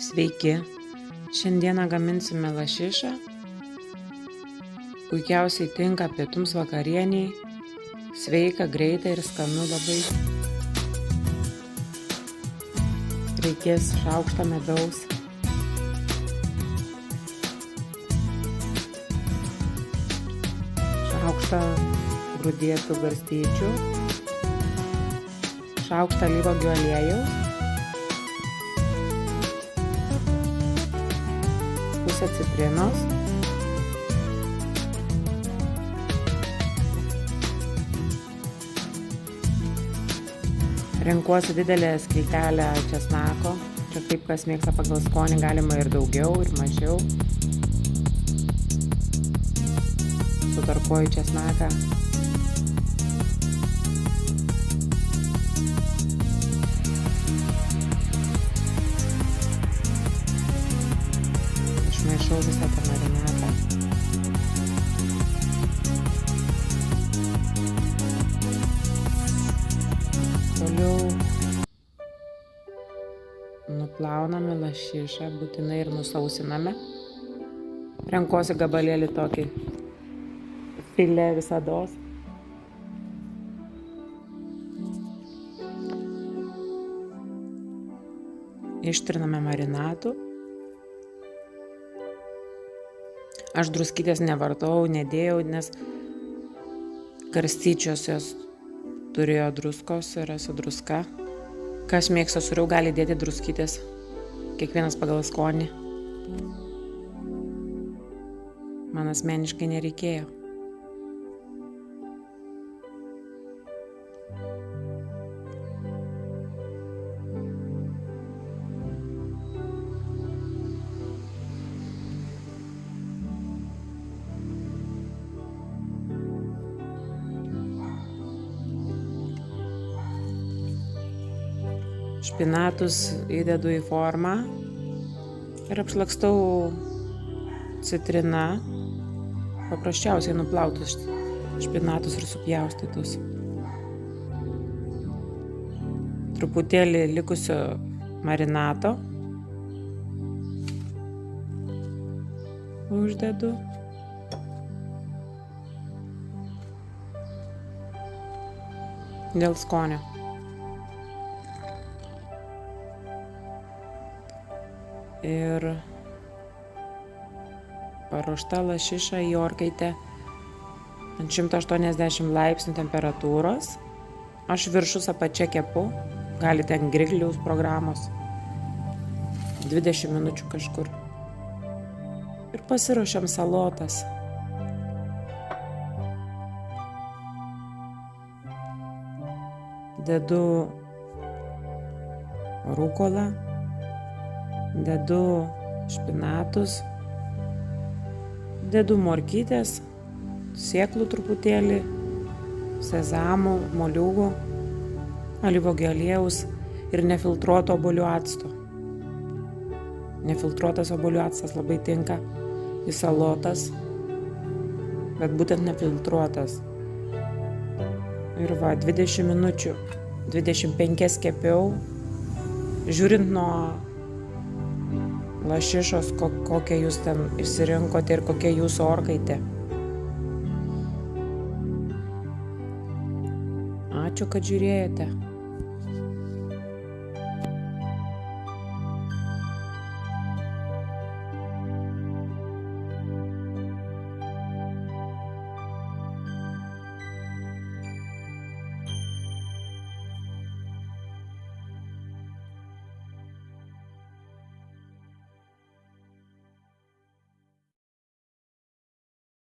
Sveiki, šiandieną gaminsime lašišą, puikiausiai tinka pietums vakarieniai, sveika, greita ir skanu labai. Reikės šaukštą medaus, šaukštą grūdėtų garstyčių, šaukštą alyvuogių aliejaus, pusę citrinos, renkuosi didelę skiltelę česnako, čia kaip kas mėgsta pagal skonį, galima ir daugiau, ir mažiau. Sutarkuoju česnaką. Išmaišau visą tą marinatą. Toliau nuplauname lašišą, būtinai ir nusausiname. Renkuosi gabalėlį tokį filė visados. Ištriname marinatų. Aš druskytės nevartojau, nedėjau, nes garstyčios jos turėjo druskos ir esu druska. Kas mėgsta sūriau, gali dėti druskytės, kiekvienas pagal skonį. Man asmeniškai nereikėjo. Špinatus įdedu į formą ir apšlakstau citrina, paprasčiausiai nuplautus špinatus ir supjaustytus. Truputėlį likusio marinato uždedu. Dėl skonio. Ir paruošta lašiša į orkaitę ant 180 laipsnių temperatūros. Aš viršus apačia kepu, galite ant grigliaus programos, 20 minučių kažkur. Ir pasiruošiam salotas. Dedu rukolą. Dedu špinatus, dedu morkytės, sėklų truputėlį, sezamų, moliūgų, alyvuogių aliejaus ir nefiltruoto obuolių acto. Nefiltruotas obuolių actas labai tinka į salotas, bet būtent nefiltruotas. Ir 20 minučių, 25 kepiau, žiūrint nuo lašišos, kokią jūs ten išsirinkote ir kokia jūsų orkaitė. Ačiū, kad žiūrėjote.